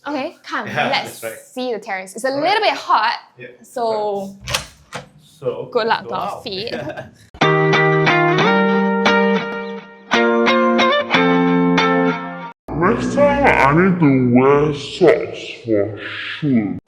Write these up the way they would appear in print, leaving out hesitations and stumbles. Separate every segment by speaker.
Speaker 1: Okay, come.
Speaker 2: Yeah,
Speaker 1: Let's
Speaker 2: that's right.
Speaker 1: see the terrace. It's a little bit hot,
Speaker 2: Yeah.
Speaker 1: so good luck to our feet.
Speaker 3: Next time I need to wear socks for sure.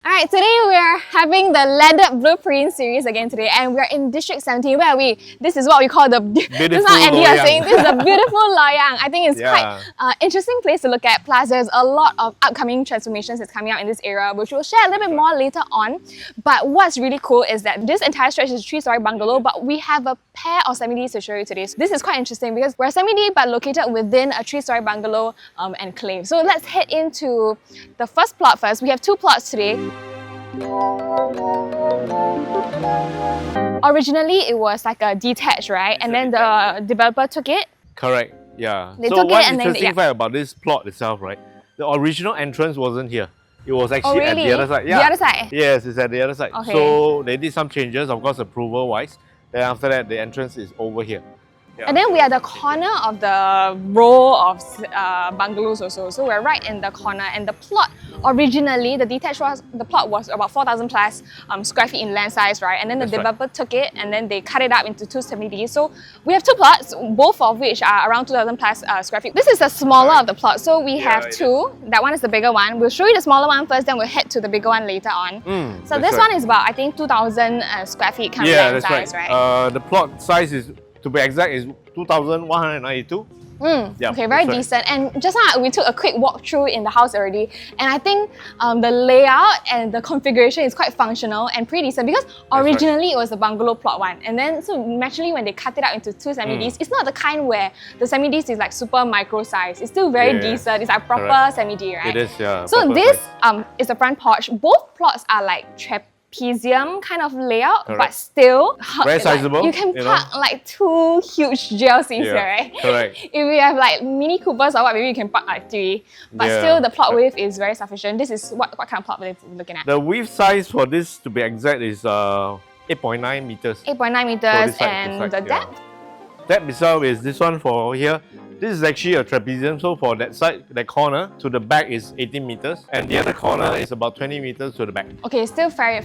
Speaker 1: Alright, today we are having the Landed Blueprint series again today, and we're in District 17. Where are we? This is what we call the this is not Andy was saying, this is a beautiful Loyang. I think it's quite interesting place to look at. Plus, there's a lot of upcoming transformations that's coming out in this area, which we'll share a little bit more later on. But what's really cool is that this entire stretch is a 3-story bungalow, but we have a pair of semi-Ds to show you today. So this is quite interesting because we're semi-D but located within a 3-story bungalow enclave. So let's head into the first plot first. We have 2 plots today. Originally, it was like a detached, right? And then the developer took it.
Speaker 2: Correct. Yeah.
Speaker 1: They
Speaker 2: so
Speaker 1: took
Speaker 2: one
Speaker 1: it and
Speaker 2: interesting
Speaker 1: then
Speaker 2: fact about this plot itself, right? The original entrance wasn't here. It was actually
Speaker 1: really?
Speaker 2: at the other side. Yeah.
Speaker 1: The other side?
Speaker 2: Yes, it's at the other side.
Speaker 1: Okay.
Speaker 2: So they did some changes, of course, approval-wise. Then after that, the entrance is over here. Yeah.
Speaker 1: And then we are the corner of the row of bungalows also. So we're right in the corner. And the plot, originally, the detached plot was about 4,000 plus square feet in land size, right? And then the developer took it and then they cut it up into 2 semi-Ds. So we have 2 plots, both of which are around 2,000 plus square feet. This is the smaller of the plot. So we have 2. That one is the bigger one. We'll show you the smaller one first, then we'll head to the bigger one later on. So this one is about, I think, 2,000 square feet kind of land size, right?
Speaker 2: The plot size is, to be exact, is 2,192. Yeah,
Speaker 1: okay, very decent. And just now we took a quick walk through in the house already, and I think the layout and the configuration is quite functional and pretty decent because originally it was a bungalow plot one, and then so naturally when they cut it out into 2 semi-Ds, it's not the kind where the semi-Ds is like super micro size. It's still very decent. It's like proper semi-D, right?
Speaker 2: It is, yeah.
Speaker 1: So this is the front porch. Both plots are like trapezium kind of layout, but still
Speaker 2: very sizable.
Speaker 1: You can park like 2 huge GLCs here, right?
Speaker 2: Correct.
Speaker 1: If we have like Mini Coopers or what, maybe you can park like 3. But still, the plot width is very sufficient. This is what kind of plot width we're looking at?
Speaker 2: The width size for this, to be exact, is 8.9 meters.
Speaker 1: 8.9 meters, and the depth?
Speaker 2: Depth itself is this one for here. This is actually a trapezium, so for that side, that corner to the back is 18 meters, and the other corner is about 20 meters to the back.
Speaker 1: Okay, still fairly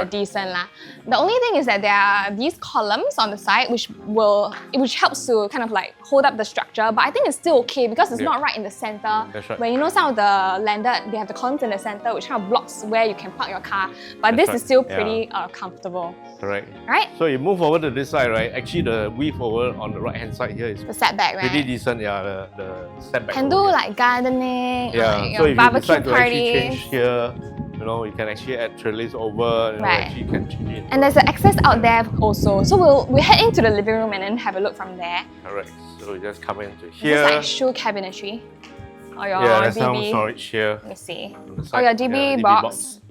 Speaker 1: decent lah. The only thing is that there are these columns on the side which helps to kind of like hold up the structure, but I think it's still okay because it's not right in the center. When you know some of the landed, they have the columns in the center which kind of blocks where you can park your car, but this is still pretty comfortable.
Speaker 2: Correct.
Speaker 1: Right?
Speaker 2: So you move over to this side, right? Actually, the width over on the right hand side here is
Speaker 1: the setback, right?
Speaker 2: Pretty decent, yeah. The setback.
Speaker 1: Can do like gardening, like
Speaker 2: so if
Speaker 1: barbecue
Speaker 2: you decide to actually change here, you know, you can actually add trellis over, you know, actually can change it.
Speaker 1: And there's an access out there also. So we'll head into the living room and then have a look from there.
Speaker 2: Correct. So you just come into here.
Speaker 1: This is like shoe cabinetry. Or your
Speaker 2: there's
Speaker 1: DB.
Speaker 2: some storage here.
Speaker 1: Let me see. Or your DB box.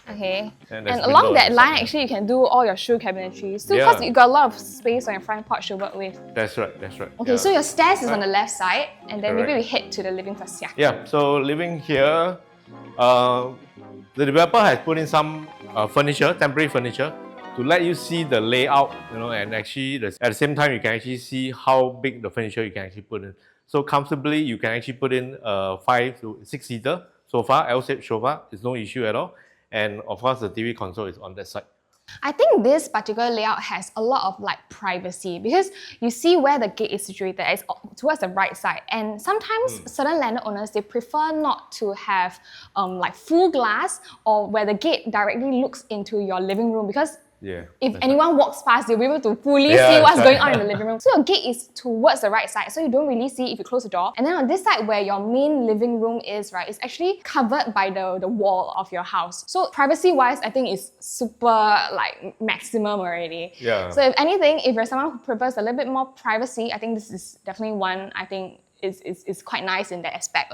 Speaker 1: Okay, and along
Speaker 2: window
Speaker 1: that line, actually, you can do all your shoe cabinetry. Still, because you got a lot of space on your front porch to work with.
Speaker 2: That's right, that's right.
Speaker 1: Okay, so your stairs is on the left side, and then maybe we head to the living first,
Speaker 2: Yeah, so living here, the developer has put in some furniture, temporary furniture, to let you see the layout, you know, and actually, at the same time, you can actually see how big the furniture you can actually put in. So comfortably, you can actually put in a 5 to 6 seater sofa, L-shaped sofa, it's no issue at all. And of course, the TV console is on that side.
Speaker 1: I think this particular layout has a lot of like privacy because you see where the gate is situated. It's towards the right side, and sometimes certain landed owners, they prefer not to have like full glass or where the gate directly looks into your living room because if anyone walks past, you'll be able to fully see what's going on in the living room. So your gate is towards the right side, so you don't really see if you close the door. And then on this side where your main living room is, right, it's actually covered by the wall of your house. So privacy-wise, I think it's super like maximum already. So if anything, if you're someone who prefers a little bit more privacy, I think this is definitely one I think is quite nice in that aspect.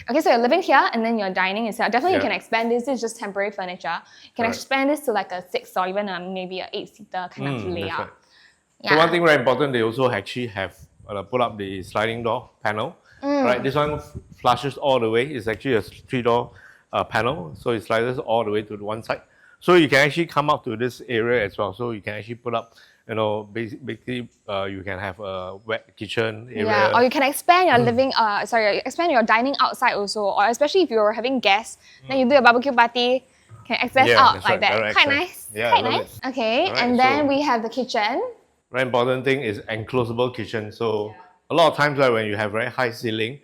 Speaker 1: Okay, so you're living here and then you're dining itself. Definitely you can expand this. This is just temporary furniture. You can expand this to like a 6 or even maybe an 8-seater kind of layout.
Speaker 2: So one thing very important, they also actually have put up the sliding door panel. Right, this one flushes all the way. It's actually a 3-door panel, so it slides all the way to the one side. So you can actually come up to this area as well. So you can actually put up, you know, basically you can have a wet kitchen area.
Speaker 1: Yeah, or you can expand your expand your dining outside also, or especially if you're having guests, then you do a barbecue party, can access
Speaker 2: Yeah,
Speaker 1: out
Speaker 2: that's
Speaker 1: like
Speaker 2: right,
Speaker 1: that.
Speaker 2: direct
Speaker 1: Quite
Speaker 2: access.
Speaker 1: nice.
Speaker 2: Yeah,
Speaker 1: Quite
Speaker 2: I love
Speaker 1: nice.
Speaker 2: it.
Speaker 1: Okay,
Speaker 2: Alright,
Speaker 1: and then
Speaker 2: so-
Speaker 1: we have the kitchen.
Speaker 2: Very important thing is enclosable kitchen. So a lot of times, right, when you have very high ceiling,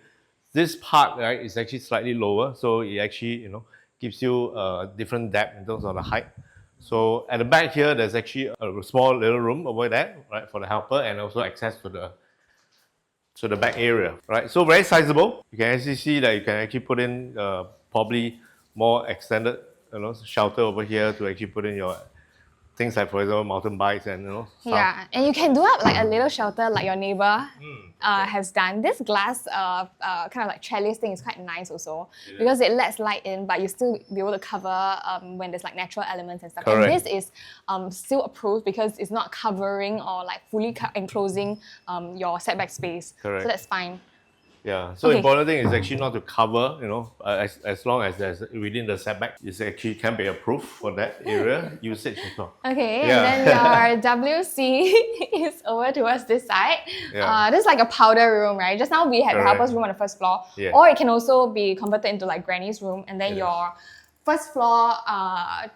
Speaker 2: this part, right, is actually slightly lower. So it actually, you know, gives you a different depth in terms of the height. So at the back here, there's actually a small little room over there, right, for the helper, and also access to the back area, right? So very sizable. You can actually see that you can actually put in probably more extended, you know, shelter over here to actually put in your things like, for example, mountain bikes and, you know, stuff.
Speaker 1: Yeah, and you can do up like a little shelter like your neighbor has done. This glass kind of like trellis thing is quite nice also because it lets light in, but you still be able to cover when there's like natural elements and stuff.
Speaker 2: Correct.
Speaker 1: And this is still approved because it's not covering or like fully enclosing your setback space.
Speaker 2: Correct.
Speaker 1: So that's fine.
Speaker 2: Yeah, so
Speaker 1: Okay.
Speaker 2: important thing is actually not to cover, you know, as long as there's within the setback, it actually can be approved for that area usage as well.
Speaker 1: Okay,
Speaker 2: Yeah.
Speaker 1: and then your WC is over towards this side.
Speaker 2: Yeah.
Speaker 1: This is like a powder room, right? Just now we had the
Speaker 2: Correct.
Speaker 1: helper's room on the first floor.
Speaker 2: Yeah.
Speaker 1: Or it can also be converted into like granny's room and then
Speaker 2: Yeah.
Speaker 1: your first floor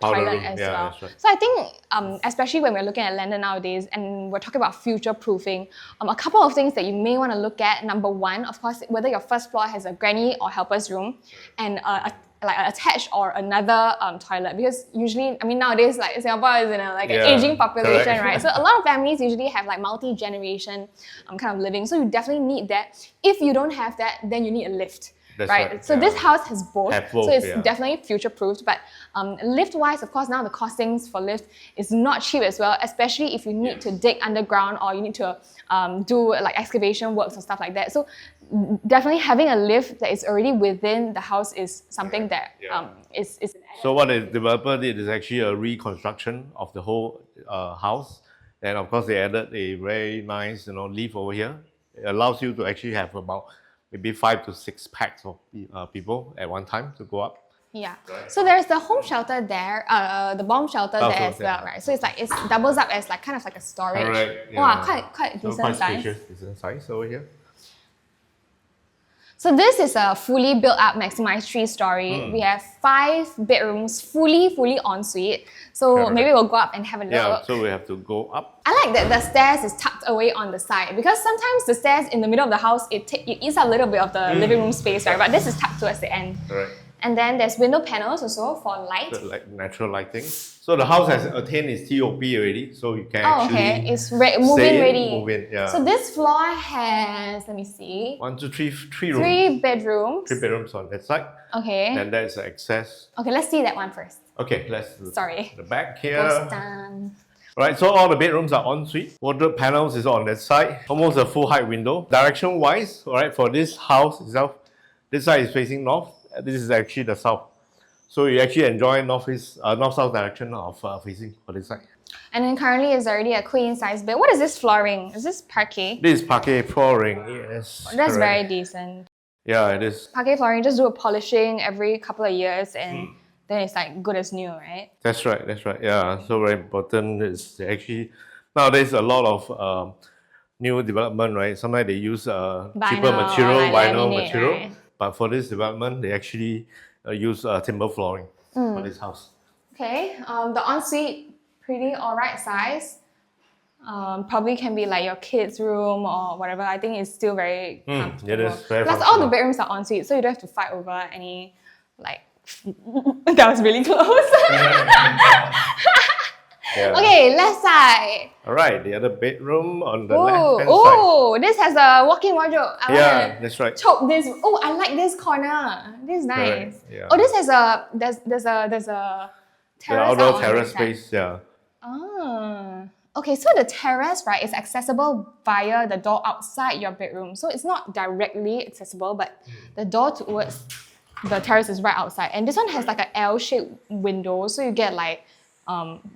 Speaker 1: toilet
Speaker 2: room.
Speaker 1: as
Speaker 2: Yeah,
Speaker 1: well.
Speaker 2: that's right.
Speaker 1: So I think, especially when we're looking at landed nowadays and we're talking about future proofing, a couple of things that you may want to look at. Number one, of course, whether your first floor has a granny or helper's room and like an attached or another toilet, because usually, I mean, nowadays like Singapore is in a like an
Speaker 2: Yeah,
Speaker 1: aging population,
Speaker 2: correct.
Speaker 1: right? So a lot of families usually have like multi-generation kind of living. So you definitely need that. If you don't have that, then you need a lift.
Speaker 2: That's
Speaker 1: right.
Speaker 2: right,
Speaker 1: So
Speaker 2: yeah.
Speaker 1: this house has both.
Speaker 2: Have both,
Speaker 1: So it's
Speaker 2: yeah.
Speaker 1: definitely future-proofed. But lift-wise, of course, now the costings for lift is not cheap as well, especially if you need to dig underground or you need to do like excavation works or stuff like that. So definitely having a lift that is already within the house is something that
Speaker 2: Yeah.
Speaker 1: is an added.
Speaker 2: So what the developer did is actually a reconstruction of the whole house. And of course, they added a very nice, you know, leaf over here. It allows you to actually have about maybe 5 to 6 packs of people at one time to go up.
Speaker 1: Yeah. So there's the home shelter there, the bomb shelter
Speaker 2: Also,
Speaker 1: there as well,
Speaker 2: yeah.
Speaker 1: right? So it's like it doubles up as like kind of like a storage.
Speaker 2: Correct,
Speaker 1: Wow,
Speaker 2: yeah.
Speaker 1: quite
Speaker 2: So
Speaker 1: decent
Speaker 2: quite
Speaker 1: size.
Speaker 2: spacious, decent size over here.
Speaker 1: So this is a fully built up maximized 3-story. We have 5 bedrooms, fully ensuite. So
Speaker 2: Correct.
Speaker 1: maybe we'll go up and have a
Speaker 2: Yeah,
Speaker 1: look.
Speaker 2: so we have to go up.
Speaker 1: I like that the stairs is tucked away on the side because sometimes the stairs in the middle of the house, it eats up a little bit of the living room space, right? But this is tucked towards the end.
Speaker 2: Correct.
Speaker 1: And then there's window panels also for light.
Speaker 2: The, like natural lighting. So the house has attained its TOP already, so you can
Speaker 1: Oh,
Speaker 2: actually
Speaker 1: okay. It's move-in
Speaker 2: stay in,
Speaker 1: ready.
Speaker 2: move in, yeah.
Speaker 1: So this floor has, let me see,
Speaker 2: 1, 2, 3, 3 rooms.
Speaker 1: 3 bedrooms.
Speaker 2: 3 bedrooms on that side.
Speaker 1: Okay.
Speaker 2: And there's access.
Speaker 1: Okay, let's see that one first.
Speaker 2: Okay, let's
Speaker 1: Sorry.
Speaker 2: the back
Speaker 1: Goes
Speaker 2: here.
Speaker 1: down.
Speaker 2: Right, so all the bedrooms are ensuite. Wardrobe panels is on that side. Almost a full height window. Direction wise, all right, for this house itself, this side is facing north. This is actually the south. So you actually enjoy north-south direction of facing for this side.
Speaker 1: And then currently it's already a queen size bed. What is this flooring? Is this parquet?
Speaker 2: This is parquet flooring. Yes.
Speaker 1: That's
Speaker 2: correct.
Speaker 1: very decent.
Speaker 2: Yeah, it is.
Speaker 1: Parquet flooring, just do a polishing every couple of years and then it's like good as new, right?
Speaker 2: That's right. That's right. Yeah. So very important is actually nowadays a lot of new development, right? Sometimes they use cheaper
Speaker 1: Vinyl,
Speaker 2: material,
Speaker 1: like
Speaker 2: vinyl
Speaker 1: laminate,
Speaker 2: material,
Speaker 1: right?
Speaker 2: but for this development, they actually use timber flooring for this house.
Speaker 1: Okay, the ensuite, pretty alright size. Probably can be like your kids' room or whatever. I think it's still very comfortable.
Speaker 2: it is very
Speaker 1: Plus all the
Speaker 2: functional.
Speaker 1: bedrooms are ensuite, so you don't have to fight over any like that was really close.
Speaker 2: Yeah.
Speaker 1: Okay, left side.
Speaker 2: All right. The other bedroom on the
Speaker 1: Oh,
Speaker 2: left-hand side.
Speaker 1: oh, this has a walk-in wardrobe. I
Speaker 2: Yeah,
Speaker 1: wanna
Speaker 2: that's right.
Speaker 1: choke this. Oh, I like this corner. This is nice.
Speaker 2: Correct, yeah.
Speaker 1: Oh, this has a there's a
Speaker 2: The
Speaker 1: terrace
Speaker 2: outdoor
Speaker 1: out on
Speaker 2: terrace
Speaker 1: this side.
Speaker 2: space. Yeah.
Speaker 1: Ah. Okay, so the terrace, right, is accessible via the door outside your bedroom. So it's not directly accessible, but the door towards the terrace is right outside. And this one has like an L-shaped window, so you get like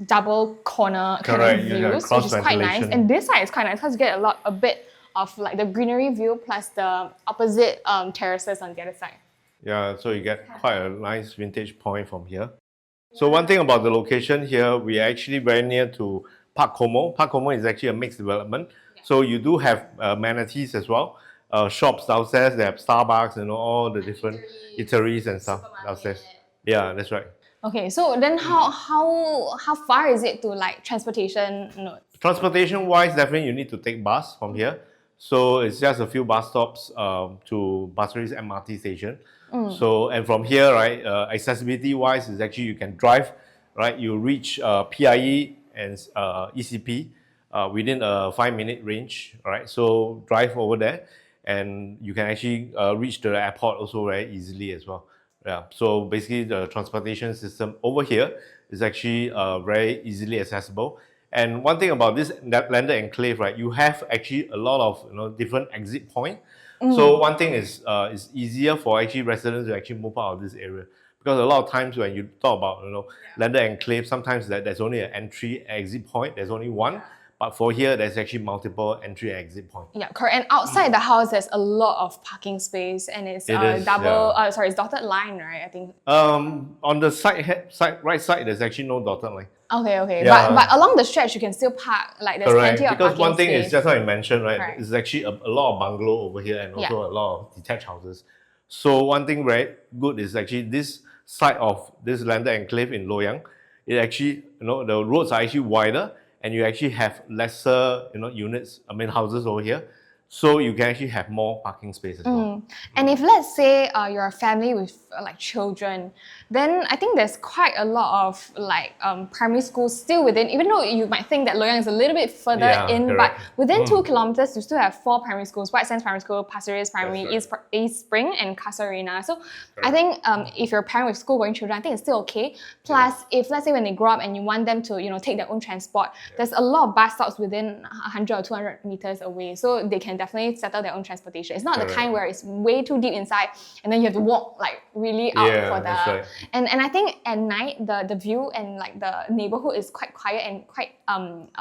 Speaker 1: double corner kind
Speaker 2: Correct,
Speaker 1: of
Speaker 2: you have
Speaker 1: views, which is quite nice.
Speaker 2: cross-ventilation.
Speaker 1: And this side is quite nice because you get a bit of like the greenery view plus the opposite terraces on the other side.
Speaker 2: Yeah. So you get quite a nice vintage point from here. So one thing about the location here, we are actually very near to Park Como. Park Como is actually a mixed development. So you do have amenities as well. Shops downstairs, they have Starbucks, all the different eateries and stuff downstairs. Yeah, that's right.
Speaker 1: Okay, so then how far is it to like transportation?
Speaker 2: Transportation wise, definitely you need to take bus from here. So it's just a few bus stops to Pasir Ris MRT station. So, and from here, right, accessibility wise is actually you can drive, right? You reach PIE and ECP within a 5-minute range, right? So drive over there and you can actually reach the airport also very easily as well. Yeah, so basically the transportation system over here is actually very easily accessible. And one thing about this landed enclave, right, you have actually a lot of different exit points. So one thing is it's easier for actually residents to actually move out of this area, because a lot of times when you talk about landed enclave, sometimes there's only an entry exit point. There's only one, but for here there's actually multiple entry exit points.
Speaker 1: Yeah, correct. And outside the house, there's a lot of parking space, and it's it's dotted line, right? I think.
Speaker 2: On the right side, there's actually no dotted line.
Speaker 1: Okay.
Speaker 2: Yeah.
Speaker 1: But along the stretch, you can still park. Like there's
Speaker 2: Correct.
Speaker 1: plenty of
Speaker 2: Because
Speaker 1: parking
Speaker 2: one thing
Speaker 1: space.
Speaker 2: is just how you mentioned, right?
Speaker 1: Correct.
Speaker 2: It's actually a lot of bungalow over here and also a lot of detached houses. So one thing very good is actually this side of this landed enclave in Loyang. It actually, the roads are actually wider and you actually have lesser, units. Houses over here. So you can actually have more parking space as well.
Speaker 1: And if let's say you're a family with like children, then I think there's quite a lot of like primary schools still within, even though you might think that Loyang is a little bit further in,
Speaker 2: correct.
Speaker 1: but within 2 kilometers, you still have 4 primary schools: White Sands Primary School, Pasir Ris Primary,
Speaker 2: That's right.
Speaker 1: East Spring, and Casuarina. So I think if you're a parent with school-going children, I think it's still okay. Plus, if let's say when they grow up and you want them to take their own transport, there's a lot of bus stops within 100 or 200 meters away, so they can definitely settle their own transportation. It's not the kind where it's way too deep inside and then you have to walk like really out for the.
Speaker 2: That's right.
Speaker 1: And I think at night the view and like the neighborhood is quite quiet and quite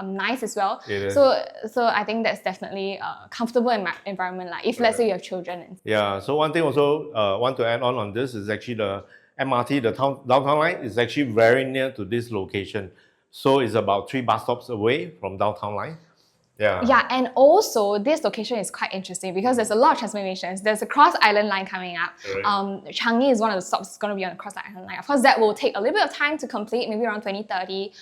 Speaker 1: nice as well. So I think that's definitely a comfortable environment. Like if let's say you have children.
Speaker 2: Yeah. So one thing also want to add on this is actually the MRT, the downtown line is actually very near to this location. So it's about 3 bus stops away from downtown line. Yeah,
Speaker 1: and also this location is quite interesting because there's a lot of transformations. There's a cross island line coming up. Changi is one of the stops that's going to be on the cross island line. Of course, that will take a little bit of time to complete, maybe around 2030,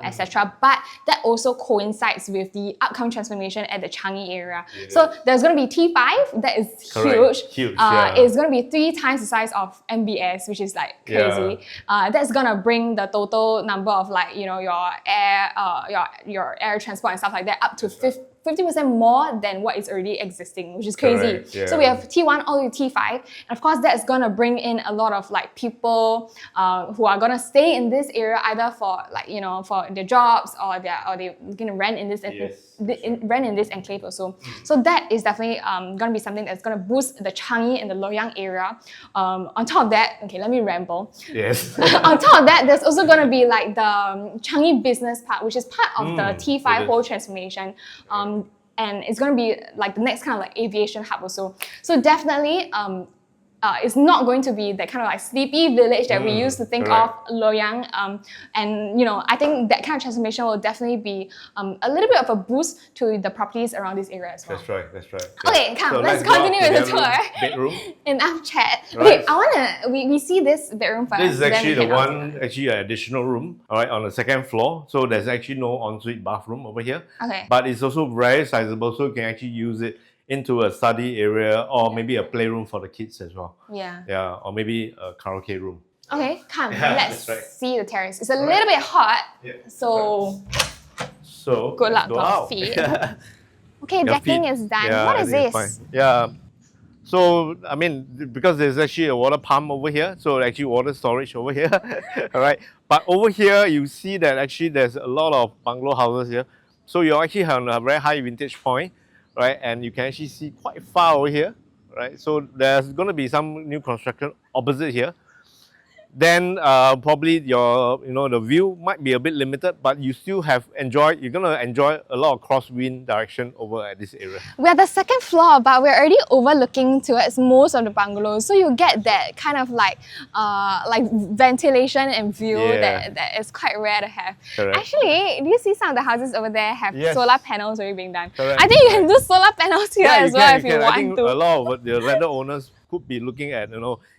Speaker 1: etc. But that also coincides with the upcoming transformation at the Changi area. So there's going to be T5 that is huge. It's going to be 3 times the size of MBS, which is like crazy. That's going to bring the total number of like your air transport and stuff like that up to 50% more than what is already existing, which is crazy. So we have T1 all the way to T5, and of course that's gonna bring in a lot of like people who are gonna stay in this area either for like for their jobs or they're gonna rent in this rent in this enclave also. So that is definitely gonna be something that's gonna boost the Changi and the Loyang area. On top of that, okay, let me ramble.
Speaker 2: Yes.
Speaker 1: On top of that, there's also gonna be like the Changi Business Park, which is part of the T5 whole transformation. And it's going to be like the next kind of like aviation hub also. So definitely, it's not going to be that kind of like sleepy village that we used to think of Loyang. And I think that kind of transformation will definitely be a little bit of a boost to the properties around this area as well.
Speaker 2: That's right.
Speaker 1: Okay, come, let's continue with the tour.
Speaker 2: Bedroom.
Speaker 1: Enough chat.
Speaker 2: Right.
Speaker 1: Okay, we see this bedroom first.
Speaker 2: This is actually the one, actually an additional room, all right, on the 2nd floor. So there's actually no ensuite bathroom over here.
Speaker 1: Okay.
Speaker 2: But it's also very sizable, so you can actually use it into a study area or maybe a playroom for the kids as well. Yeah, or maybe a karaoke room.
Speaker 1: Okay, come, let's see the terrace. It's a little bit hot, so good luck to our feet. Okay, decking is done. What is this?
Speaker 2: Fine. Yeah. So, because there's actually a water pump over here, so actually water storage over here, all right? But over here, you see that actually there's a lot of bungalow houses here. So you're actually on a very high vintage point, right? And you can actually see quite far over here, right? So there's going to be some new construction opposite here. then probably your the view might be a bit limited, but you still you're gonna enjoy a lot of crosswind direction over at this area.
Speaker 1: We're at the second floor, but we're already overlooking towards most of the bungalows, so you get that kind of like ventilation and view
Speaker 2: Yeah.
Speaker 1: that is quite rare to have.
Speaker 2: Correct.
Speaker 1: Actually, do you see some of the houses over there have
Speaker 2: Yes.
Speaker 1: solar panels already being done?
Speaker 2: Correct.
Speaker 1: I think you can do solar panels here as well if you
Speaker 2: can. I
Speaker 1: want
Speaker 2: think
Speaker 1: to.
Speaker 2: a lot of the landed owners could be looking at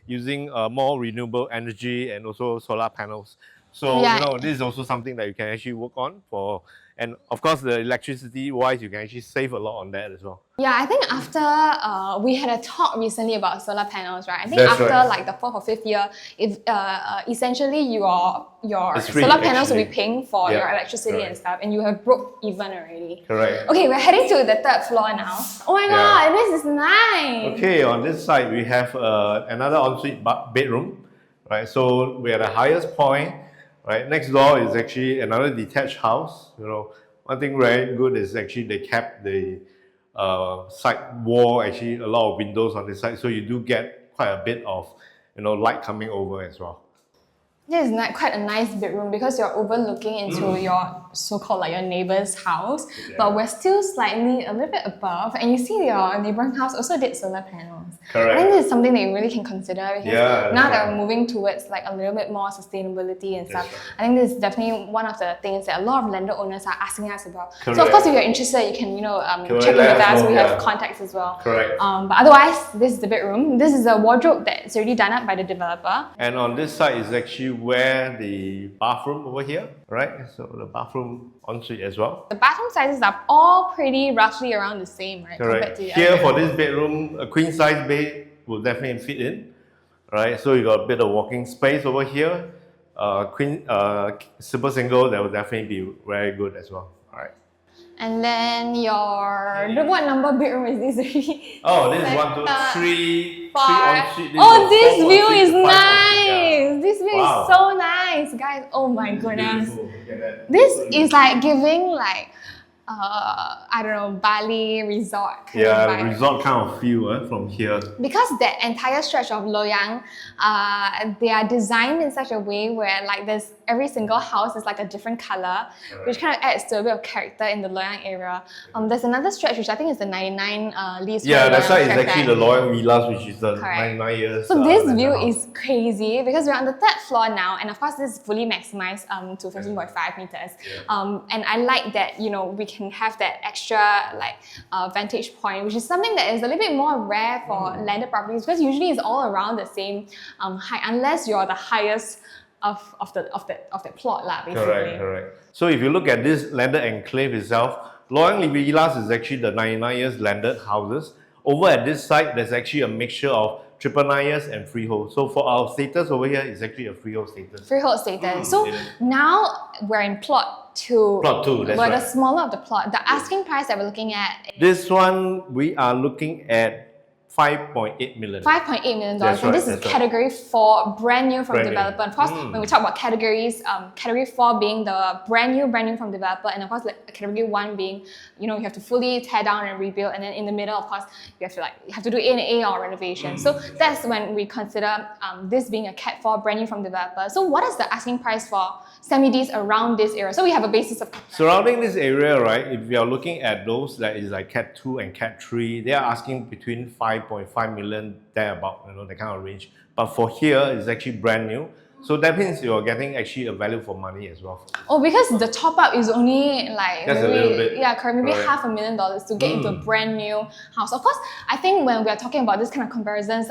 Speaker 2: using more renewable energy and also solar panels. So
Speaker 1: Yeah.
Speaker 2: this is also something that you can actually work on for. And of course, the electricity wise, you can actually save a lot on that as well.
Speaker 1: Yeah, I think after we had a talk recently about solar panels, right? I think
Speaker 2: That's
Speaker 1: after
Speaker 2: right.
Speaker 1: like the 4th or 5th year, if essentially your
Speaker 2: It's free,
Speaker 1: solar panels will be
Speaker 2: actually.
Speaker 1: paying for
Speaker 2: Yeah,
Speaker 1: your electricity and
Speaker 2: correct.
Speaker 1: stuff, and you have broke even already.
Speaker 2: Correct.
Speaker 1: Okay, we're heading to the 3rd floor now. Oh my god, this is nice!
Speaker 2: Okay, on this side we have another ensuite bedroom, right? So we're at the highest point, right? Next door is actually another detached house. One thing very good is actually they kept the side wall, actually a lot of windows on this side, so you do get quite a bit of light coming over as well.
Speaker 1: This is quite a nice bedroom because you're overlooking into your so-called like your neighbor's house, but we're still slightly a little bit above, and you see your neighboring house also did solar panels.
Speaker 2: Correct.
Speaker 1: I think this is something that you really can consider because
Speaker 2: Yeah,
Speaker 1: now
Speaker 2: that's
Speaker 1: that
Speaker 2: right.
Speaker 1: we're moving towards like a little bit more sustainability and stuff,
Speaker 2: That's right.
Speaker 1: I think this is definitely one of the things that a lot of landed owners are asking us about. So of
Speaker 2: Correct.
Speaker 1: course, if you're interested, you can
Speaker 2: Correct,
Speaker 1: check in
Speaker 2: let
Speaker 1: with
Speaker 2: us
Speaker 1: us.
Speaker 2: know,
Speaker 1: We
Speaker 2: yeah.
Speaker 1: have contacts as well.
Speaker 2: Correct.
Speaker 1: But otherwise, this is the bedroom. This is a wardrobe that's already done up by the developer.
Speaker 2: And on this side is actually where the bathroom over here, right? So the bathroom ensuite as well.
Speaker 1: The bathroom sizes are all pretty roughly around the same, right? Compared
Speaker 2: Correct.
Speaker 1: to the
Speaker 2: Here
Speaker 1: other.
Speaker 2: for this bedroom, a queen size bed will definitely fit in, right? So you got a bit of walking space over here. Super single, that will definitely be very good as well. All right.
Speaker 1: And then what number bedroom is this already?
Speaker 2: Oh, this is 1, 2,
Speaker 1: Second,
Speaker 2: 3
Speaker 1: 4.
Speaker 2: ensuite.
Speaker 1: Oh, this
Speaker 2: fourth
Speaker 1: view
Speaker 2: ensuite
Speaker 1: is
Speaker 2: to 5
Speaker 1: nice.
Speaker 2: ensuite, yeah.
Speaker 1: This view
Speaker 2: Wow.
Speaker 1: is so nice, guys. Oh my goodness.
Speaker 2: Beautiful. Look at that.
Speaker 1: This is like giving like I don't know, Bali resort kind of
Speaker 2: Yeah,
Speaker 1: vibe.
Speaker 2: resort kind of feel from here.
Speaker 1: Because that entire stretch of Loyang, they are designed in such a way where like there's every single house is like a different color, which kind of adds to a bit of character in the Loyang area. There's another stretch which I think is the 99 lease.
Speaker 2: Yeah,
Speaker 1: for
Speaker 2: that
Speaker 1: Loyang
Speaker 2: side is
Speaker 1: stretch,
Speaker 2: actually
Speaker 1: right?
Speaker 2: the Loyang Villas, which is the
Speaker 1: Correct.
Speaker 2: 99 years.
Speaker 1: So this
Speaker 2: landed
Speaker 1: view
Speaker 2: house.
Speaker 1: is crazy because we're on the 3rd floor now, and of course this is fully maximized to 15.5 meters. And I like that we can have that extra like vantage point, which is something that is a little bit more rare for landed properties because usually it's all around the same height unless you're the highest of the plot lah, basically.
Speaker 2: Correct. So if you look at this landed enclave itself, Loyang Villas is actually the 99 years landed houses. Over at this site, there's actually a mixture of 999 years and freehold. So for our status over here, it's actually a freehold status.
Speaker 1: Freehold status. So
Speaker 2: it is.
Speaker 1: now we're in plot 2.
Speaker 2: Plot 2, that's
Speaker 1: we're
Speaker 2: right.
Speaker 1: the smaller of the plot. The asking price that we're looking at
Speaker 2: This one, we are looking at 5.8 million.
Speaker 1: $5.8 million.
Speaker 2: That's
Speaker 1: And
Speaker 2: right,
Speaker 1: this is
Speaker 2: that's right.
Speaker 1: category 4, brand new from
Speaker 2: Brand new.
Speaker 1: developer. Of course, when we talk about categories, category 4 being the brand new from developer, and of course, like, category 1 being, you have to fully tear down and rebuild, and then in the middle, of course, you have to do A&A or renovation. So that's when we consider this being a cat 4 brand new from developer. So what is the asking price for semi-Ds around this area? So we have a basis of
Speaker 2: Surrounding this area, right, if we are looking at those that is like Cat 2 and Cat 3, they are asking between 5.5 million, thereabout, that kind of range. But for here, it's actually brand new. So that means you're getting actually a value for money as well.
Speaker 1: Oh, because the top up is only like
Speaker 2: Just a little bit.
Speaker 1: yeah, correct, maybe
Speaker 2: Correct.
Speaker 1: $500,000 to get into a brand new house. Of course, I think when we are talking about this kind of comparisons,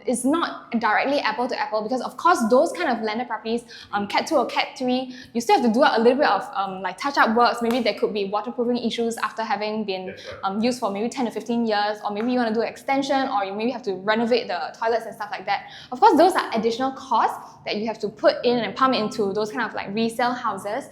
Speaker 1: it's not directly apple to apple because of course those kind of landed properties, Cat 2 or Cat 3, you still have to do a little bit of like touch-up works. Maybe there could be waterproofing issues after having been
Speaker 2: That's right.
Speaker 1: used for maybe 10 to 15 years, or maybe you want to do an extension, or you maybe have to renovate the toilets and stuff like that. Of course, those are additional costs that you have to put in and pump into those kind of like resale houses.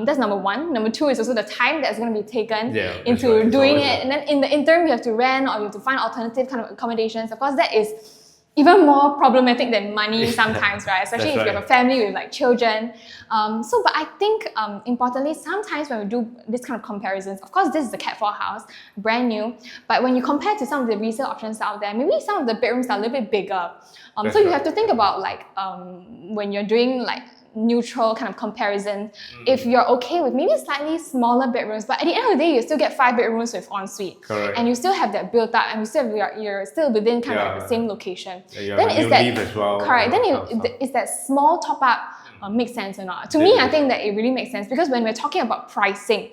Speaker 1: That's number 1. Number 2 is also the time that's going to be taken
Speaker 2: Yeah, that's
Speaker 1: into
Speaker 2: right. It's
Speaker 1: doing
Speaker 2: always
Speaker 1: it. And then in the interim, you have to rent or you have to find alternative kind of accommodations. Of course, that is even more problematic than money sometimes, right? Especially if you have a family with like children. But I think importantly, sometimes when we do this kind of comparisons, of course this is the Cat 4 house, brand new, but when you compare to some of the resale options out there, maybe some of the bedrooms are a little bit bigger. So you have to think about like when you're doing like neutral kind of comparison, if you're okay with maybe slightly smaller bedrooms, but at the end of the day, you still get 5 bedrooms with ensuite.
Speaker 2: Correct.
Speaker 1: And you still have that built up, and you're still within kind of like the same location.
Speaker 2: Yeah,
Speaker 1: then is that
Speaker 2: as well,
Speaker 1: correct? Then is that small top up make sense or not? To me, I think that it really makes sense, because when we're talking about pricing,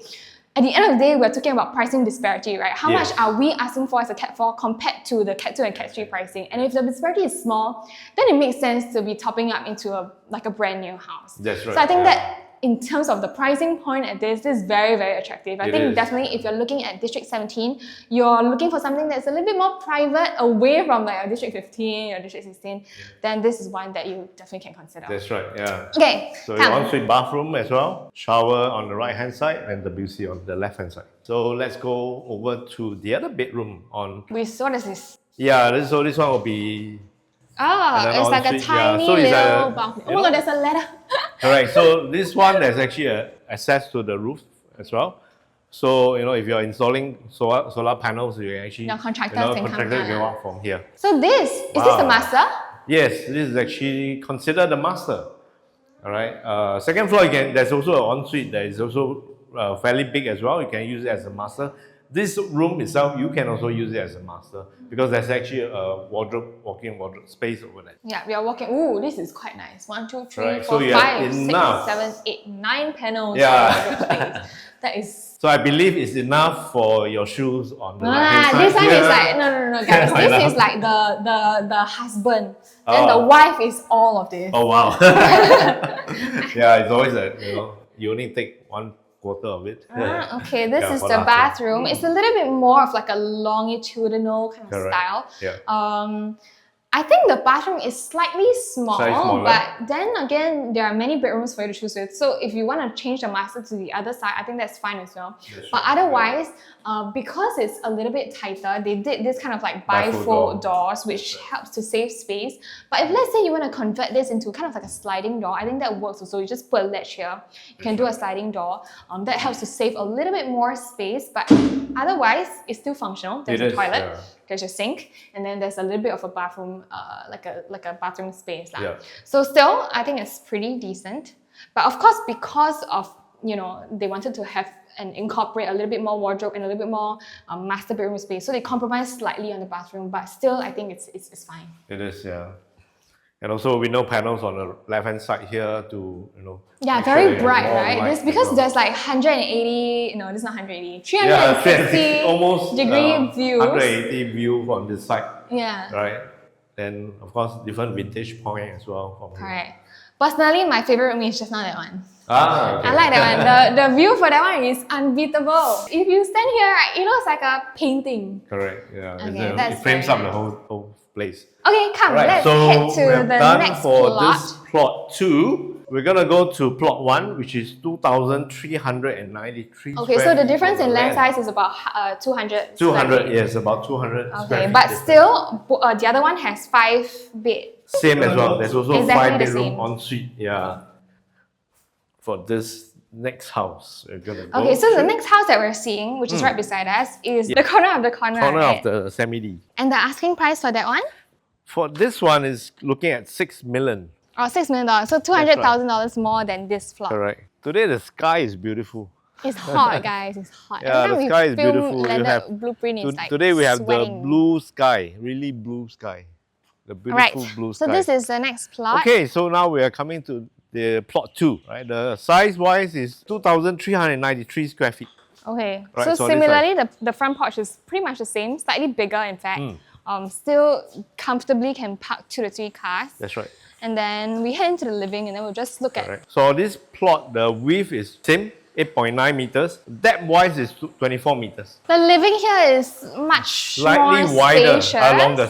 Speaker 1: at the end of the day, we're talking about pricing disparity, right? How much are we asking for as a Cat 4 compared to the Cat 2 and Cat 3 pricing? And if the disparity is small, then it makes sense to be topping up into a brand new house.
Speaker 2: That's right.
Speaker 1: So I think that in terms of the pricing point at this is very, very attractive. I think definitely if you're looking at District 17, you're looking for something that's a little bit more private, away from like a District 15 or District 16, then this is one that you definitely can consider.
Speaker 2: That's right, yeah.
Speaker 1: Okay,
Speaker 2: so your ensuite bathroom as well, shower on the right hand side and the WC on the left hand side. So let's go over to the other bedroom on...
Speaker 1: What is this?
Speaker 2: Yeah, so this one will be...
Speaker 1: it's like a tiny little balcony. Oh my god, there's a ladder.
Speaker 2: Correct. So this one there's actually access to the roof as well. So if you're installing solar panels, you can actually
Speaker 1: contractors
Speaker 2: can go out from here.
Speaker 1: So is this the master?
Speaker 2: Yes, this is actually considered the master. All right. Second floor again. There's also an ensuite that is also fairly big as well. You can use it as a master. This room itself, you can also use it as a master, because there's actually a walk-in wardrobe space over there.
Speaker 1: Yeah, we are walking. Ooh, this is quite nice. 1, 2, 3,
Speaker 2: right.
Speaker 1: 4,
Speaker 2: so
Speaker 1: 5, 6,
Speaker 2: enough.
Speaker 1: 7, 8, 9 panels.
Speaker 2: Yeah.
Speaker 1: That is...
Speaker 2: So I believe it's enough for your shoes on the right-hand side.
Speaker 1: This one is like, no guys, this is like the husband. Then the wife is all of this.
Speaker 2: Oh wow. Yeah, it's always you only take 1/4 of it.
Speaker 1: Okay, this is the bathroom. It's a little bit more of like a longitudinal kind of style.
Speaker 2: Yeah.
Speaker 1: I think the bathroom is slightly small, but then again, there are many bedrooms for you to choose with. So if you want to change the master to the other side, I think that's fine as well. But otherwise, because it's a little bit tighter, they did this kind of like bifold doors, which helps to save space. But if let's say you want to convert this into kind of like a sliding door, I think that works also. You just put a ledge here, you can do a sliding door. That helps to save a little bit more space, but otherwise, it's still functional. There's a toilet. There's a sink, and then there's a little bit of a bathroom, like a bathroom space. So still, I think it's pretty decent. But of course, because of, they wanted to have and incorporate a little bit more wardrobe and a little bit more master bedroom space, so they compromised slightly on the bathroom, but still, I think it's fine. It is, yeah.
Speaker 2: And also window panels on the left-hand side here to,
Speaker 1: Yeah, very bright, right? This because there's like 180, no, this is not 180, 360
Speaker 2: almost
Speaker 1: degree views.
Speaker 2: 180 view from this side.
Speaker 1: Yeah.
Speaker 2: Right? Then, of course, different vintage point as well. From
Speaker 1: Correct. Personally, my favorite room is just now that one.
Speaker 2: Okay.
Speaker 1: I like that one. The view for that one is unbeatable. If you stand here, right, it looks like a painting.
Speaker 2: Correct, yeah.
Speaker 1: Okay,
Speaker 2: it frames up the whole place.
Speaker 1: Okay, come, let's head to the next plot.
Speaker 2: This plot 2. We're gonna go to plot 1, which is 2,393
Speaker 1: Okay, so the difference in land size is about 200.
Speaker 2: 200, yes, about 200.
Speaker 1: Okay, but still, the other one has 5 beds.
Speaker 2: Same as well. There's also
Speaker 1: exactly
Speaker 2: 5 bedroom ensuite. Yeah. For this next house, we're gonna go.
Speaker 1: Okay, so the next house that we're seeing, which is right beside us, is the corner of the corner.
Speaker 2: Corner of the semi-D.
Speaker 1: And the asking price for that one?
Speaker 2: For this one is looking at 6 million.
Speaker 1: Oh, $6 million. So $200,000 more than this plot.
Speaker 2: Correct. Today the sky is beautiful.
Speaker 1: It's hot, guys. It's hot.
Speaker 2: Yeah, the sky is beautiful.
Speaker 1: Landed Blueprint is like
Speaker 2: today we have
Speaker 1: sweating.
Speaker 2: the blue sky, really blue sky. The beautiful blue sky.
Speaker 1: So this is the next plot.
Speaker 2: Okay, so now we are coming to the plot 2, right? The size-wise is 2,393 square feet.
Speaker 1: Okay,
Speaker 2: right,
Speaker 1: so similarly, the front porch is pretty much the same, slightly bigger in fact. Still comfortably can park 2 to 3 cars.
Speaker 2: That's right.
Speaker 1: And then we head into the living and then we'll just look at...
Speaker 2: So this plot, the width is same, 8.9 meters. Depth-wise is 24 meters.
Speaker 1: The living here is much
Speaker 2: slightly
Speaker 1: more
Speaker 2: wider,
Speaker 1: spacious.
Speaker 2: longer.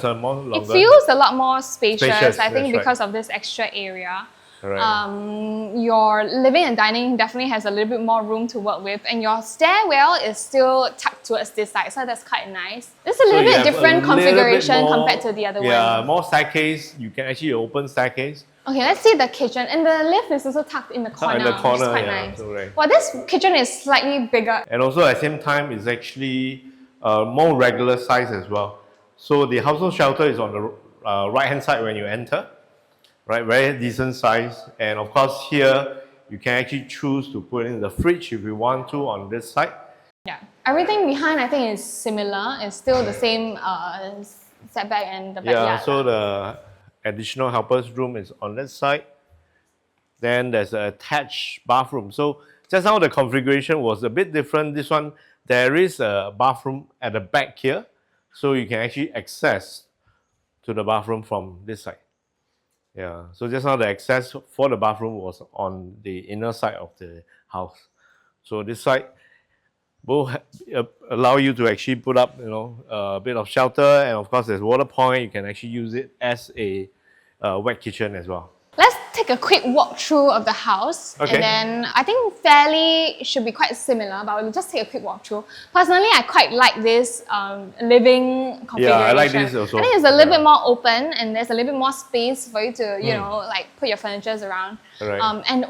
Speaker 1: It feels a lot more spacious, I think,
Speaker 2: That's
Speaker 1: because of this extra area.
Speaker 2: Correct.
Speaker 1: Your living and dining definitely has a little bit more room to work with, and your stairwell is still tucked towards this side, so that's quite nice. It's a little bit different configuration compared to the other one.
Speaker 2: Yeah, more staircase. You can actually open staircase.
Speaker 1: Okay, let's see the kitchen, and the lift is also tucked in the corner, which is quite nice.
Speaker 2: So right.
Speaker 1: Well, this kitchen is slightly bigger.
Speaker 2: And also at the same time, it's actually more regular size as well. So the household shelter is on the right hand side when you enter. Right, very decent size, and of course here you can actually choose to put in the fridge if you want to on this side.
Speaker 1: Yeah, everything behind I think is similar. It's still the same setback and the backyard.
Speaker 2: Yeah, so the additional helper's room is on this side. Then there's an attached bathroom. So just now the configuration was a bit different. This one, there is a bathroom at the back here, so you can actually access to the bathroom from this side. Yeah, so just now the access for the bathroom was on the inner side of the house. So this side will allow you to actually put up, a bit of shelter, and of course there's water point. You can actually use it as a wet kitchen as well.
Speaker 1: Let's take a quick walkthrough of the house,
Speaker 2: Okay.
Speaker 1: and then I think fairly should be quite similar, but we'll just take a quick walkthrough. Personally, I quite like this living configuration.
Speaker 2: Yeah, I like this also.
Speaker 1: I think it's a little bit more open, and there's a little bit more space for you to, like put your furnitures around.
Speaker 2: Right.
Speaker 1: And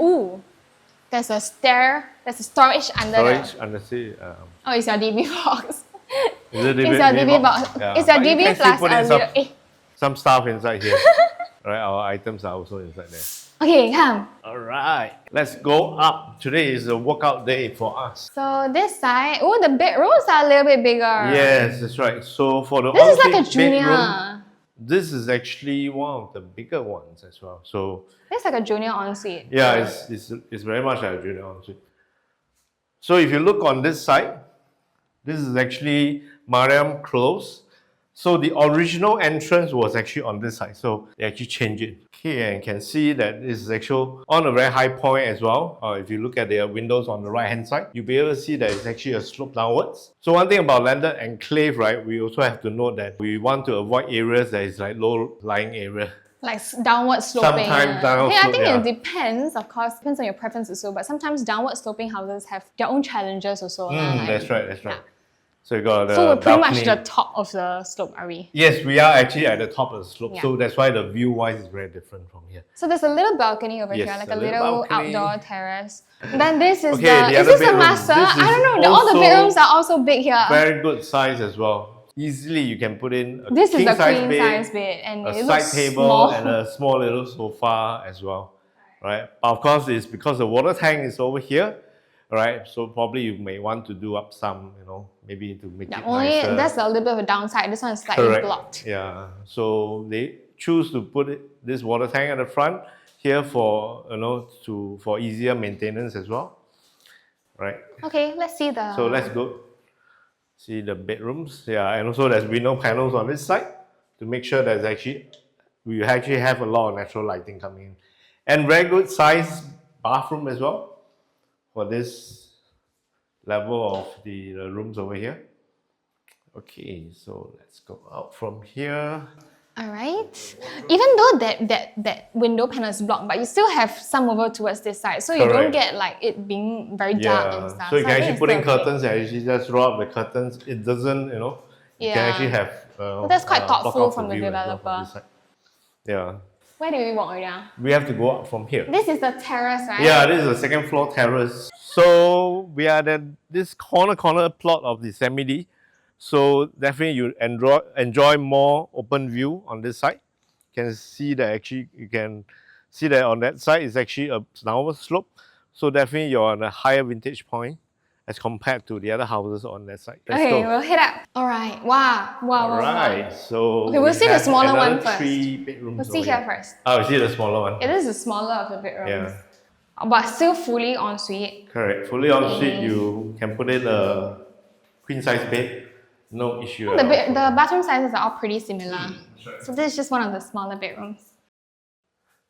Speaker 1: there's a storage under
Speaker 2: Storage
Speaker 1: there.
Speaker 2: under the.
Speaker 1: Oh, it's your DB box.
Speaker 2: Is it
Speaker 1: It's your DB box.
Speaker 2: Yeah.
Speaker 1: It's your
Speaker 2: But you
Speaker 1: DB
Speaker 2: can still
Speaker 1: plus
Speaker 2: put
Speaker 1: a
Speaker 2: in
Speaker 1: little.
Speaker 2: some stuff inside here. Right, our items are also inside there.
Speaker 1: Okay, come.
Speaker 2: All right, let's go up. Today is a workout day for us.
Speaker 1: So this side, the bedrooms are a little bit bigger.
Speaker 2: Yes, that's right. So for the
Speaker 1: This is like a
Speaker 2: ensuite
Speaker 1: junior.
Speaker 2: bedroom, this is actually one of the bigger ones as well. So
Speaker 1: It's like a junior ensuite.
Speaker 2: yeah, it's very much like a junior ensuite. So if you look on this side, this is actually Mariam Close. So the original entrance was actually on this side. So they actually changed it. Okay, and you can see that this is actually on a very high point as well. If you look at the windows on the right hand side, you'll be able to see that it's actually a slope downwards. So one thing about landed enclave, right, we also have to note that we want to avoid areas that is like low-lying area.
Speaker 1: Like downward sloping.
Speaker 2: Sometimes downward
Speaker 1: I
Speaker 2: slope,
Speaker 1: think
Speaker 2: yeah.
Speaker 1: it depends, of course, depends on your preference also, but sometimes downward sloping houses have their own challenges also.
Speaker 2: That's right. So you got the
Speaker 1: So we're pretty much
Speaker 2: balcony.
Speaker 1: the top of the slope, are we?
Speaker 2: Yes, we are actually at the top of the slope.
Speaker 1: Yeah.
Speaker 2: So that's why the view-wise is very different from here.
Speaker 1: So there's a little balcony over
Speaker 2: Yes,
Speaker 1: here, like
Speaker 2: a
Speaker 1: a
Speaker 2: little
Speaker 1: little
Speaker 2: balcony.
Speaker 1: outdoor terrace. And then this is
Speaker 2: Okay, the
Speaker 1: is
Speaker 2: other
Speaker 1: this a
Speaker 2: bedroom.
Speaker 1: master?
Speaker 2: This is
Speaker 1: I don't know. All the
Speaker 2: also
Speaker 1: bedrooms are also big here.
Speaker 2: Very good size as well. Easily you can put in a
Speaker 1: This is
Speaker 2: king
Speaker 1: a
Speaker 2: size
Speaker 1: queen
Speaker 2: bed,
Speaker 1: size bed, and
Speaker 2: a
Speaker 1: it
Speaker 2: side
Speaker 1: looks
Speaker 2: table,
Speaker 1: small.
Speaker 2: and a small little sofa as well. Right? Of course, it's because the water tank is over here. Right? So probably you may want to do up some, maybe to make
Speaker 1: Yeah,
Speaker 2: it
Speaker 1: only
Speaker 2: nicer.
Speaker 1: that's a little bit of a downside. This one is slightly
Speaker 2: Correct.
Speaker 1: blocked.
Speaker 2: Yeah. So they choose to put this water tank at the front here for for easier maintenance as well. Right.
Speaker 1: Okay, let's see the.
Speaker 2: So let's go see the bedrooms. Yeah, and also there's window panels on this side to make sure that we actually have a lot of natural lighting coming in, and very good size bathroom as well for this level of the rooms over here. Okay, so let's go out from here.
Speaker 1: All right. Even though that window panel is blocked, but you still have some over towards this side, so you don't
Speaker 2: Correct.
Speaker 1: get like it being very dark and stuff.
Speaker 2: So you can
Speaker 1: I think
Speaker 2: actually
Speaker 1: it's
Speaker 2: put in
Speaker 1: still okay.
Speaker 2: curtains and actually just roll up the curtains. It doesn't, you
Speaker 1: Yeah.
Speaker 2: can actually have.
Speaker 1: That's quite
Speaker 2: block
Speaker 1: thoughtful
Speaker 2: out
Speaker 1: from the
Speaker 2: view as well from
Speaker 1: developer.
Speaker 2: this side. Yeah,
Speaker 1: Where do we walk right now?
Speaker 2: we have to go up from here.
Speaker 1: This is the terrace, right?
Speaker 2: Yeah, this is the second floor terrace. So we are at this corner plot of the semi-D. So definitely you enjoy more open view on this side. You can see that on that side is actually a downward slope. So definitely you're on a higher vintage point as compared to the other houses on that side. Let's
Speaker 1: Okay,
Speaker 2: go.
Speaker 1: we'll head up. All right. Wow.
Speaker 2: All right. So
Speaker 1: Okay, we'll
Speaker 2: we
Speaker 1: see the
Speaker 2: have
Speaker 1: smaller one
Speaker 2: another
Speaker 1: first.
Speaker 2: 3 bedrooms.
Speaker 1: We'll see
Speaker 2: over
Speaker 1: here first.
Speaker 2: Oh, we see the smaller one.
Speaker 1: It is the smaller of the bedrooms.
Speaker 2: Yeah.
Speaker 1: But still fully en suite.
Speaker 2: Correct. Fully en suite, you can put in a queen size bed. No issue.
Speaker 1: The,
Speaker 2: at all.
Speaker 1: the bathroom sizes are all pretty similar. So this is just one of the smaller bedrooms.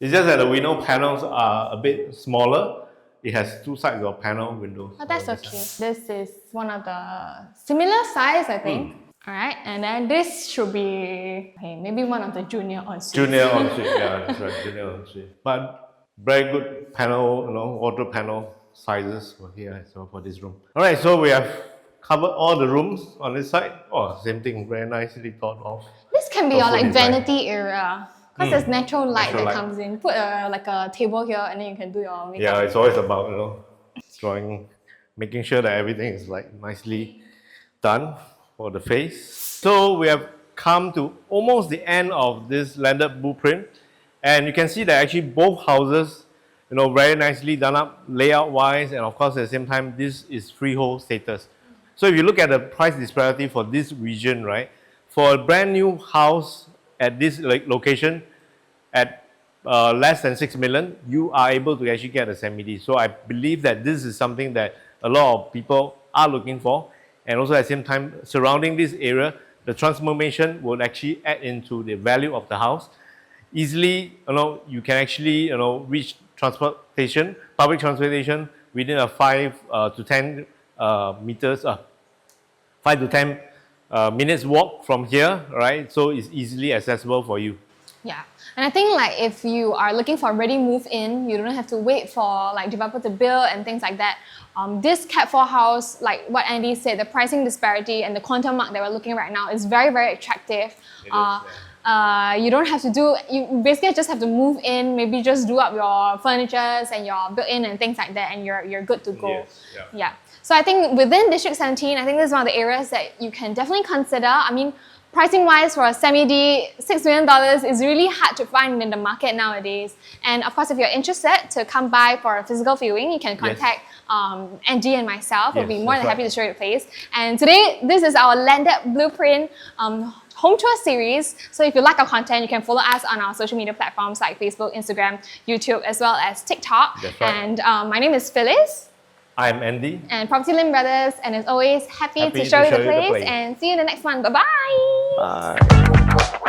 Speaker 2: It's just that the window panels are a bit smaller. It has 2 sides of panel windows.
Speaker 1: But that's
Speaker 2: on this
Speaker 1: okay.
Speaker 2: side.
Speaker 1: This is one of the similar size, I think. Alright, and then this should be maybe one of the junior ensuite.
Speaker 2: Junior ensuite, yeah, that's right. Junior ensuite. But Very good panel, wardrobe panel sizes for here, so for this room. All right, so we have covered all the rooms on this side. Oh, same thing, very nicely thought of.
Speaker 1: This can be
Speaker 2: So
Speaker 1: your
Speaker 2: food
Speaker 1: like
Speaker 2: design.
Speaker 1: vanity area. Because there's natural light
Speaker 2: Natural
Speaker 1: that
Speaker 2: light.
Speaker 1: comes in. Put like a table here and then you can do your makeup.
Speaker 2: Yeah, it's always about drawing, making sure that everything is like nicely done for the face. So we have come to almost the end of this landed blueprint, and you can see that actually both houses, very nicely done up layout wise, and of course at the same time this is freehold status. So if you look at the price disparity for this region, right, for a brand new house at this location at less than 6 million, you are able to actually get a semi-D. So I believe that this is something that a lot of people are looking for, and also at the same time surrounding this area, the transformation will actually add into the value of the house. Easily, you can actually reach transportation, public transportation within a 5 to 10 meters, 5 to 10 minutes walk from here, right? So it's easily accessible for you.
Speaker 1: Yeah, and I think like if you are looking for a ready move in, you don't have to wait for like developer to build and things like that. This Cat 4 house, like what Andy said, the pricing disparity and the quantum mark that we're looking at right now is very, very attractive. You don't have to you basically just have to move in, maybe just do up your furnitures and your built-in and things like that, and you're good to go.
Speaker 2: Yes,
Speaker 1: yeah. So I think within District 17, I think this is one of the areas that you can definitely consider. I mean, pricing-wise for a semi-D, $6 million is really hard to find in the market nowadays. And of course, if you're interested to come by for a physical viewing, you can contact Angie and myself. We'll be more than happy to show you the place. And today, this is our Landed Blueprint home tour series. So if you like our content, you can follow us on our social media platforms like Facebook, Instagram, YouTube, as well as TikTok.
Speaker 2: That's right.
Speaker 1: And my name is Phyllis.
Speaker 2: I'm Andy.
Speaker 1: And PropertyLimBrothers, and as always, happy to show you the place, and see you in the next one. Bye-bye.
Speaker 2: Bye.